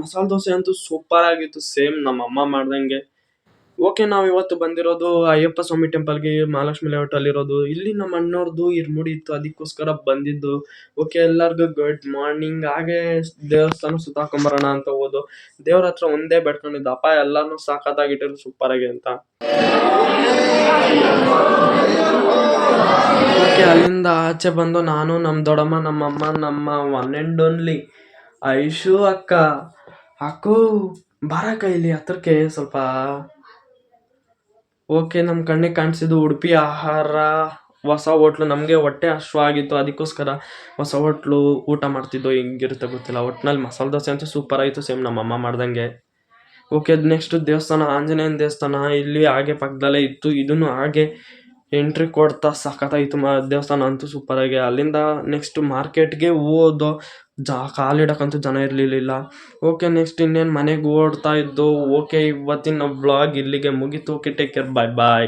ಮಸಾಲೆ ದೋಸೆ ಅಂತೂ ಸೂಪರ್ ಆಗಿತ್ತು, ಸೇಮ್ ನಮ್ಮ ಅಮ್ಮ ಮಾಡ್ದಂಗೆ. ಓಕೆ, ನಾವ್ ಇವತ್ತು ಬಂದಿರೋದು ಅಯ್ಯಪ್ಪ ಸ್ವಾಮಿ ಟೆಂಪಲ್ಗೆ, ಮಹಾಲಕ್ಷ್ಮಿ ಲೇಔಟ್ ಅಲ್ಲಿ ಇರೋದು. ಇಲ್ಲಿ ನಮ್ಮ ಅಣ್ಣವ್ರದ್ದು ಇರ್ಮುಡಿ ಇತ್ತು, ಅದಕ್ಕೋಸ್ಕರ ಬಂದಿದ್ದು. ಓಕೆ, ಎಲ್ಲರಿಗೂ ಗುಡ್ ಮಾರ್ನಿಂಗ್. ಹಾಗೆ ದೇವಸ್ಥಾನ ಸುತ್ತಾಕೊಂಬರೋಣ ಅಂತ ಹೋದು. ದೇವ್ರ ಹತ್ರ ಒಂದೇ ಬೇಡ್ಕೊಂಡಿದ್ದು, ಅಪ್ಪ ಎಲ್ಲಾನು ಸಾಕತ್ತಾಗಿಟ್ಟಿರು ಸೂಪರ್ ಆಗಿ ಅಂತ. ಓಕೆ, ಅಲ್ಲಿಂದ ಆಚೆ ಬಂದು ನಾನು, ನಮ್ಮ ದೊಡ್ಡಮ್ಮ, ನಮ್ಮಮ್ಮ, ನಮ್ಮ ಒನ್ ಅಂಡ್ ಓನ್ಲಿ ಐಶು ಅಕ್ಕ, ಅಕ್ಕೂ ಬಾರಕ್ಕ ಇಲ್ಲಿ ಹತ್ರಕ್ಕೆ ಸ್ವಲ್ಪ. ಓಕೆ, ನಮ್ಮ ಕಣ್ಣಿಗೆ ಕಾಣಿಸಿದ್ದು ಉಡುಪಿ ಆಹಾರ ಹೊಸ ಹೋಟ್ಲು. ನಮಗೆ ಹೊಟ್ಟೆ ಹಶ್ವಾಗಿತ್ತು, ಅದಕ್ಕೋಸ್ಕರ ಹೊಸ ಹೋಟ್ಲು ಊಟ ಮಾಡ್ತಿದ್ದೋ. ಹೆಂಗಿರುತ್ತೆ ಗೊತ್ತಿಲ್ಲ, ಒಟ್ಟಿನಲ್ಲಿ ಮಸಾಲೆ ದೋಸೆ ಅಂತೂ ಸೂಪರ್ ಆಯಿತು, ಸೇಮ್ ನಮ್ಮಮ್ಮ ಮಾಡ್ದಂಗೆ. ಓಕೆ, ನೆಕ್ಸ್ಟ್ ದೇವಸ್ಥಾನ, ಆಂಜನೇಯನ ದೇವಸ್ಥಾನ ಇಲ್ಲಿ ಹಾಗೆ ಪಕ್ಕದಲ್ಲೇ ಇತ್ತು. ಇದನ್ನು ಹಾಗೆ ಎಂಟ್ರಿ ಕೊಡ್ತಾ ಸಖತ್ತಾಯಿತು ದೇವಸ್ಥಾನ ಅಂತೂ ಸೂಪರ್ ಆಗಿ. ಅಲ್ಲಿಂದ ನೆಕ್ಸ್ಟ್ ಮಾರ್ಕೆಟ್ಗೆ ಹೋದೋ. ಕಾಲಿಡಕ್ಕಂತೂ ಜನ ಇರಲಿಲ್ಲ. ಓಕೆ, ನೆಕ್ಸ್ಟ್ ಇನ್ನೇನು ಮನೆಗೆ ಓಡ್ತಾ ಇದ್ದು. ಓಕೆ, ಇವತ್ತಿನ ಬ್ಲಾಗ್ ಇಲ್ಲಿಗೆ ಮುಗೀತು. ಓಕೆ, ಟೇಕ್ ಕೇರ್, ಬಾಯ್ ಬಾಯ್.